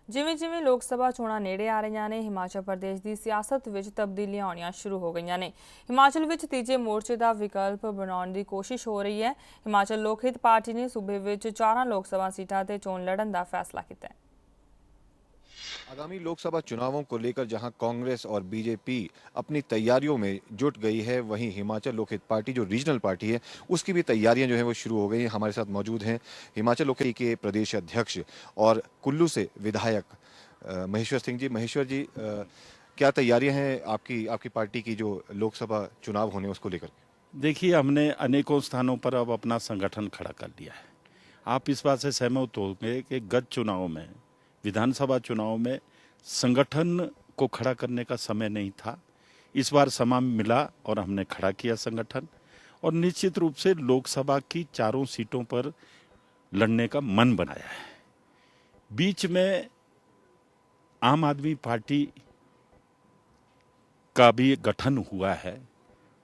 ਜਿਵੇਂ-ਜਿਵੇਂ ਲੋਕ ਸਭਾ ਚੋਣਾਂ ਨੇੜੇ ਆ ਰਹੀਆਂ ਨੇ, ਹਿਮਾਚਲ ਪ੍ਰਦੇਸ਼ ਦੀ ਸਿਆਸਤ ਵਿੱਚ ਤਬਦੀਲੀਆਂ ਆਉਣੀਆਂ ਸ਼ੁਰੂ ਹੋ ਗਈਆਂ ਨੇ। ਹਿਮਾਚਲ ਵਿੱਚ ਤੀਜੇ ਮੋਰਚੇ ਦਾ ਵਿਕਲਪ ਬਣਾਉਣ ਦੀ ਕੋਸ਼ਿਸ਼ ਹੋ ਰਹੀ ਹੈ। ਹਿਮਾਚਲ ਲੋਕ ਹਿੱਤ ਪਾਰਟੀ ਨੇ ਸੂਬੇ ਵਿੱਚ 4 ਲੋਕ ਸਭਾ सीटों ਤੇ चोन लड़न का फैसला किया है। आगामी लोकसभा चुनावों को लेकर जहां कांग्रेस और बीजेपी अपनी तैयारियों में जुट गई है, वहीं हिमाचल लोकहित पार्टी जो रीजनल पार्टी है उसकी भी तैयारियां जो है वो शुरू हो गई हैं। हमारे साथ मौजूद हैं हिमाचल लोकहित के प्रदेश अध्यक्ष और कुल्लू से विधायक महेश्वर सिंह जी। महेश्वर जी, क्या तैयारियां हैं आपकी आपकी पार्टी की जो लोकसभा चुनाव होने उसको लेकर? देखिए, हमने अनेकों स्थानों पर अब अपना संगठन खड़ा कर लिया है। आप इस बात से सहमत होंगे कि गत चुनाव में, विधानसभा चुनाव में संगठन को खड़ा करने का समय नहीं था। इस बार समय मिला और हमने खड़ा किया संगठन, और निश्चित रूप से लोकसभा की 4 सीटों पर लड़ने का मन बनाया है। बीच में आम आदमी पार्टी का भी गठन हुआ है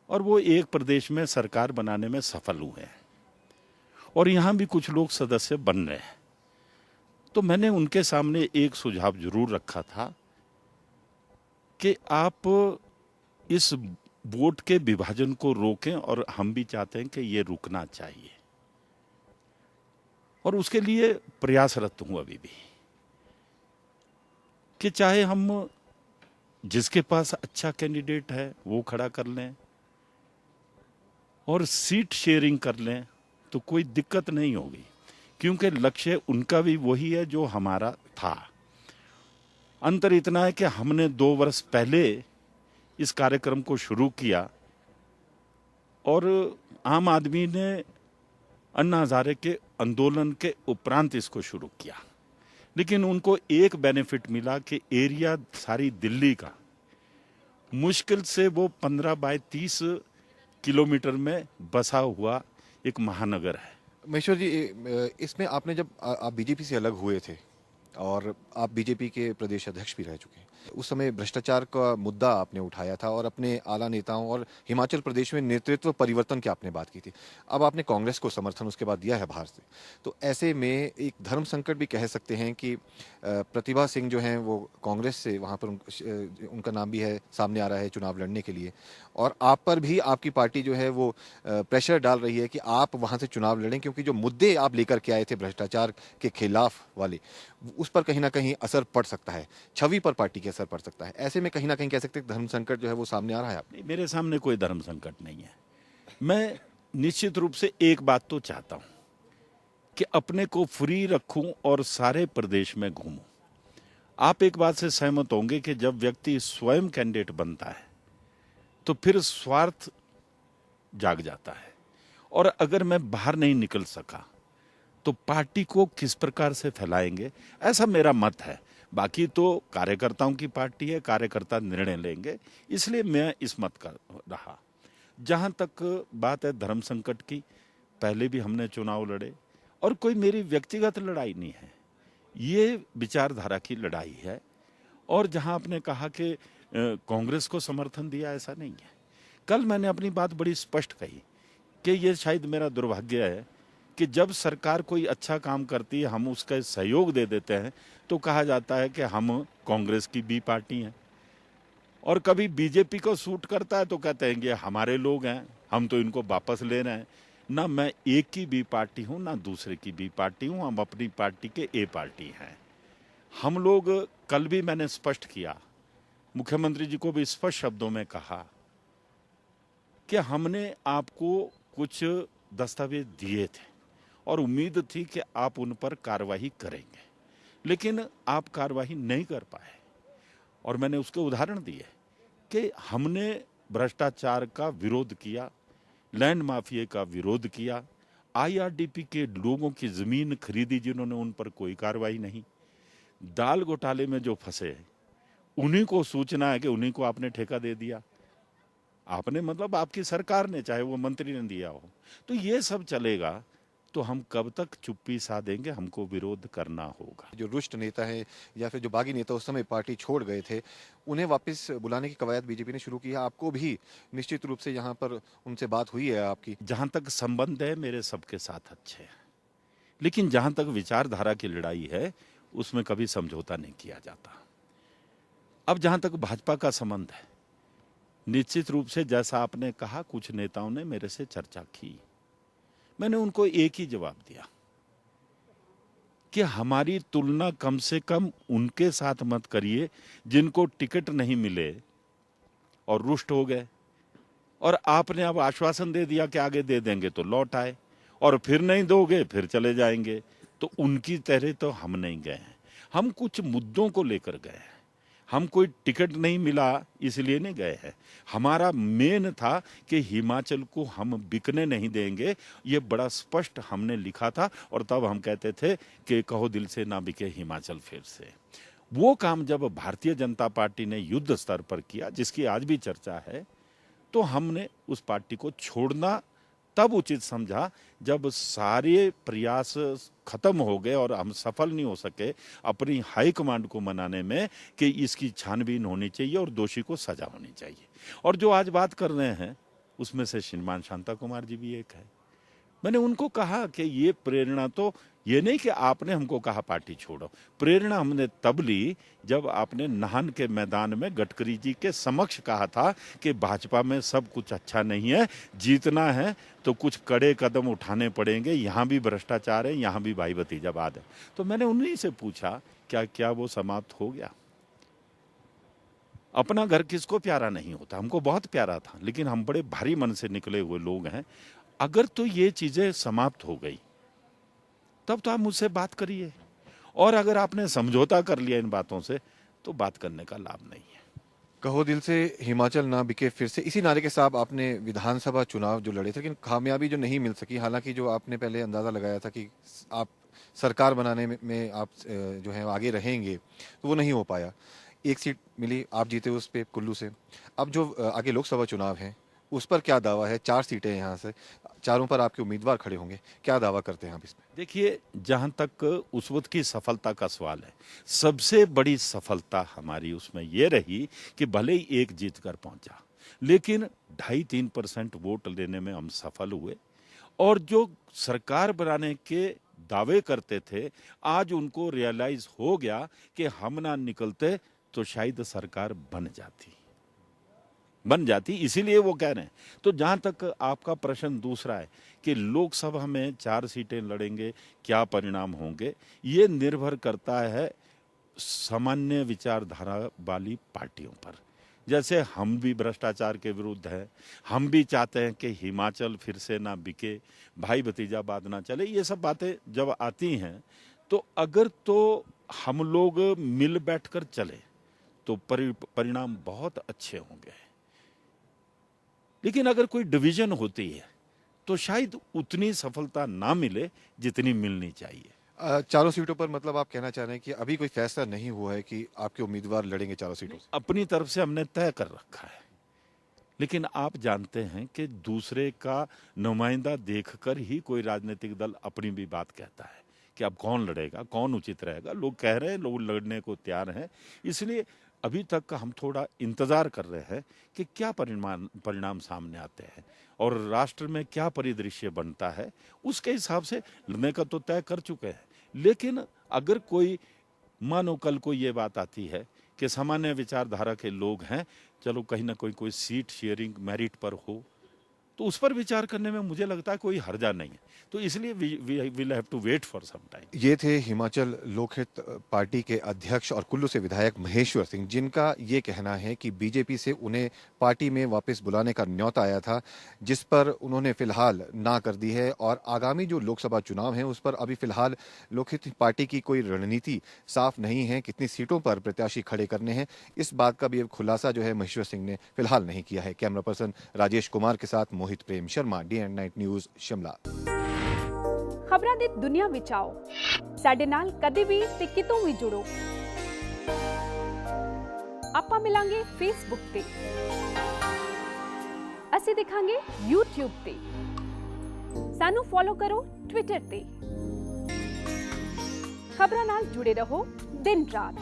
और वो एक प्रदेश में सरकार बनाने में सफल हुए हैं, और यहाँ भी कुछ लोग सदस्य बन रहे हैं। तो मैंने उनके सामने एक सुझाव जरूर रखा था कि आप इस वोट के विभाजन को रोकें, और हम भी चाहते हैं कि ये रुकना चाहिए, और उसके लिए प्रयासरत हूं अभी भी कि चाहे हम जिसके पास अच्छा कैंडिडेट है वो खड़ा कर लें और सीट शेयरिंग कर लें तो कोई दिक्कत नहीं होगी, क्योंकि लक्ष्य उनका भी वही है जो हमारा था। अंतर इतना है कि हमने 2 वर्ष पहले इस कार्यक्रम को शुरू किया और आम आदमी ने अन्ना हजारे के आंदोलन के उपरांत इसको शुरू किया, लेकिन उनको एक बेनिफिट मिला कि एरिया सारी दिल्ली का मुश्किल से वो 15 बाय 30 किलोमीटर में बसा हुआ एक महानगर है। महेश्वर जी, इसमें आपने जब आप बीजेपी से अलग हुए थे और आप बीजेपी के प्रदेश अध्यक्ष भी रह चुके हैं, उस समय भ्रष्टाचार का मुद्दा आपने उठाया था और अपने आला नेताओं और हिमाचल प्रदेश में नेतृत्व परिवर्तन की आपने बात की थी। अब आपने कांग्रेस को समर्थन उसके बाद दिया है बाहर से, तो ऐसे में एक धर्म संकट भी कह सकते हैं कि प्रतिभा सिंह जो हैं वो कांग्रेस से वहाँ पर उनका नाम भी है, सामने आ रहा है चुनाव लड़ने के लिए, और आप पर भी आपकी पार्टी जो है वो प्रेशर डाल रही है कि आप वहाँ से चुनाव लड़ें, क्योंकि जो मुद्दे आप लेकर के आए थे भ्रष्टाचार के खिलाफ वाले, उस पर कहीं ना कहीं असर पड़ सकता है, छवि पर पार्टी के असर पड़ सकता है। ऐसे में कहीं ना कहीं कह सकते हैं धर्म संकट जो है वो सामने आ रहा है। आप मेरे सामने कोई धर्म संकट नहीं है। मैं निश्चित रूप से एक बात तो चाहता हूं कि अपने को फ्री रखूं और सारे प्रदेश में घूमूं। आप एक बात से सहमत होंगे कि जब व्यक्ति स्वयं कैंडिडेट बनता है तो फिर स्वार्थ जाग जाता है, और अगर मैं बाहर नहीं निकल सका तो पार्टी को किस प्रकार से फैलाएंगे, ऐसा मेरा मत है। बाकी तो कार्यकर्ताओं की पार्टी है, कार्यकर्ता निर्णय लेंगे, इसलिए मैं इस मत का रहा। जहां तक बात है धर्म संकट की, पहले भी हमने चुनाव लड़े और कोई मेरी व्यक्तिगत लड़ाई नहीं है, ये विचारधारा की लड़ाई है। और जहां आपने कहा कि कांग्रेस को समर्थन दिया, ऐसा नहीं है। कल मैंने अपनी बात बड़ी स्पष्ट कही कि ये शायद मेरा दुर्भाग्य है कि जब सरकार कोई अच्छा काम करती है हम उसका सहयोग दे देते हैं तो कहा जाता है कि हम कांग्रेस की बी पार्टी हैं, और कभी बीजेपी को सूट करता है तो कहते हैं कि हमारे लोग हैं, हम तो इनको वापस ले रहे हैं। ना मैं एक की बी पार्टी हूं ना दूसरे की बी पार्टी हूं, हम अपनी पार्टी के ए पार्टी हैं। हम लोग, कल भी मैंने स्पष्ट किया, मुख्यमंत्री जी को भी स्पष्ट शब्दों में कहा कि हमने आपको कुछ दस्तावेज दिए थे और उम्मीद थी कि आप उन पर कार्रवाई करेंगे, लेकिन आप कार्रवाई नहीं कर पाए। और मैंने उसके उदाहरण दिए कि हमने भ्रष्टाचार का विरोध किया, लैंड माफिया का विरोध किया, आईआरडीपी के लोगों की जमीन खरीदी जिन्होंने, उन पर कोई कार्रवाई नहीं। दाल घोटाले में जो फंसे उन्हीं को सूचना है कि उन्हीं को आपने ठेका दे दिया, आपने मतलब आपकी सरकार ने, चाहे वो मंत्री ने दिया हो। तो ये सब चलेगा तो हम कब तक चुप्पी साधेंगे, हमको विरोध करना होगा। जो रुष्ट नेता है या फिर जो बागी नेता उस समय पार्टी छोड़ गए थे, उन्हें वापस बुलाने की कवायद बीजेपी ने शुरू की है। आपको भी निश्चित रूप से यहाँ पर उनसे बात हुई है आपकी? जहां तक संबंध है मेरे सबके साथ अच्छे हैं, लेकिन जहां तक विचारधारा की लड़ाई है उसमें कभी समझौता नहीं किया जाता। अब जहां तक भाजपा का संबंध है, निश्चित रूप से जैसा आपने कहा, कुछ नेताओं ने मेरे से चर्चा की। मैंने उनको एक ही जवाब दिया कि हमारी तुलना कम से कम उनके साथ मत करिए जिनको टिकट नहीं मिले और रुष्ट हो गए, और आपने अब आश्वासन दे दिया कि आगे दे देंगे तो लौट आए, और फिर नहीं दोगे फिर चले जाएंगे। तो उनकी तरह तो हम नहीं गए हैं। हम कुछ मुद्दों को लेकर गए हैं। हम कोई टिकट नहीं मिला इसलिए नहीं गए हैं। हमारा मेन था कि हिमाचल को हम बिकने नहीं देंगे, ये बड़ा स्पष्ट हमने लिखा था। और तब हम कहते थे कि कहो दिल से ना बिके हिमाचल फिर से। वो काम जब भारतीय जनता पार्टी ने युद्ध स्तर पर किया, जिसकी आज भी चर्चा है, तो हमने उस पार्टी को छोड़ना तब उचित समझा जब सारे प्रयास खत्म हो गए और हम सफल नहीं हो सके अपनी हाईकमांड को मनाने में कि इसकी छानबीन होनी चाहिए और दोषी को सजा होनी चाहिए। और जो आज बात कर रहे हैं उसमें से श्रीमान शांता कुमार जी भी एक है। मैंने उनको कहा कि ये प्रेरणा तो ये नहीं कि आपने हमको कहा पार्टी छोड़ो, प्रेरणा हमने तब ली जब आपने नाहन के मैदान में गडकरी जी के समक्ष कहा था कि भाजपा में सब कुछ अच्छा नहीं है, जीतना है तो कुछ कड़े कदम उठाने पड़ेंगे, यहाँ भी भ्रष्टाचार है, यहाँ भी भाई भतीजावाद है। तो मैंने उन्हीं से पूछा क्या वो समाप्त हो गया? अपना घर किसको प्यारा नहीं होता? हमको बहुत प्यारा था, लेकिन हम बड़े भारी मन से निकले हुए लोग हैं। अगर तो ये चीजें समाप्त हो गई तब तो आप मुझसे बात करिए, और अगर आपने समझौता कर लिया इन बातों से तो बात करने का लाभ नहीं है। कहो दिल से हिमाचल ना बिके फिर से, इसी नारे के साथ आपने विधानसभा चुनाव जो लड़े थे, लेकिन कामयाबी जो नहीं मिल सकी। हालांकि जो आपने पहले अंदाजा लगाया था कि आप सरकार बनाने में आप जो है आगे रहेंगे, तो वो नहीं हो पाया। एक सीट मिली, आप जीते उस पे कुल्लू से। अब जो आगे लोकसभा चुनाव है उस पर क्या दावा है? 4 सीटें यहाँ से, चारों पर आपके उम्मीदवार खड़े होंगे, क्या दावा करते हैं आप इसमें? देखिए, जहां तक उस वक्त की सफलता का सवाल है, सबसे बड़ी सफलता हमारी उसमें यह रही कि भले ही एक जीत कर पहुंचा, लेकिन 2.5-3% वोट लेने में हम सफल हुए। और जो सरकार बनाने के दावे करते थे, आज उनको रियलाइज हो गया कि हम ना निकलते तो शायद सरकार बन जाती, इसीलिए वो कह रहे हैं। तो जहां तक आपका प्रश्न दूसरा है कि लोकसभा में 4 सीटें लड़ेंगे, क्या परिणाम होंगे, ये निर्भर करता है सामान्य विचारधारा वाली पार्टियों पर। जैसे हम भी भ्रष्टाचार के विरुद्ध हैं, हम भी चाहते हैं कि हिमाचल फिर से ना बिके, भाई भतीजावाद ना चले। ये सब बातें जब आती हैं तो अगर तो हम लोग मिल बैठकर चले तो परिणाम बहुत अच्छे होंगे। लेकिन अगर कोई डिवीजन होती है तो शायद उतनी सफलता ना मिले जितनी मिलनी चाहिए। चारों सीटों पर मतलब आप कहना चाह रहे हैं कि अभी कोई फैसला नहीं हुआ है कि आपके उम्मीदवार लड़ेंगे चारों सीटों से? अपनी तरफ से हमने तय कर रखा है, लेकिन आप जानते हैं कि दूसरे का नुमाइंदा देखकर ही कोई राजनीतिक दल अपनी भी बात कहता है कि अब कौन लड़ेगा, कौन उचित रहेगा। लोग कह रहे हैं, लोग लड़ने को तैयार हैं, इसलिए अभी तक हम थोड़ा इंतजार कर रहे हैं कि क्या परिणाम सामने आते हैं और राष्ट्र में क्या परिदृश्य बनता है। उसके हिसाब से लड़ने का तो तय कर चुके हैं। लेकिन अगर कोई मानो कल को ये बात आती है कि सामान्य विचारधारा के लोग हैं, चलो कहीं ना कोई सीट शेयरिंग मेरिट पर हो, तो उस पर विचार करने में मुझे लगता है कोई हर्जा नहीं है। तो इसलिए we will have to wait for some time. ये थे हिमाचल लोकहित पार्टी के अध्यक्ष और कुल्लू से विधायक महेश्वर सिंह, जिनका ये कहना है कि बीजेपी से उन्हें पार्टी में वापस बुलाने का न्योता आया था, जिस पर उन्होंने फिलहाल ना कर दी है। और आगामी जो लोकसभा चुनाव है उस पर अभी फिलहाल लोकहित पार्टी की कोई रणनीति साफ नहीं है, कितनी सीटों पर प्रत्याशी खड़े करने हैं, इस बात का भी अब खुलासा जो है महेश्वर सिंह ने फिलहाल नहीं किया है। कैमरा पर्सन राजेश कुमार के साथ मोहित प्रेम शर्मा, DN9 न्यूज़ शिमला। ਖਬਰਾਂ ਦੀ ਦੁਨੀਆ ਵਿੱਚ ਆਓ, ਸਾਡੇ ਨਾਲ ਕਦੇ ਵੀ ਤੇ ਕਿਤੋਂ ਵੀ ਜੁੜੋ। ਆਪਾਂ ਮਿਲਾਂਗੇ Facebook ਤੇ, ਅਸੀਂ ਦਿਖਾਂਗੇ YouTube ਤੇ, ਸਾਨੂੰ ਫੋਲੋ ਕਰੋ Twitter ਤੇ। ਖਬਰਾਂ ਨਾਲ ਜੁੜੇ ਰਹੋ ਦਿਨ ਰਾਤ।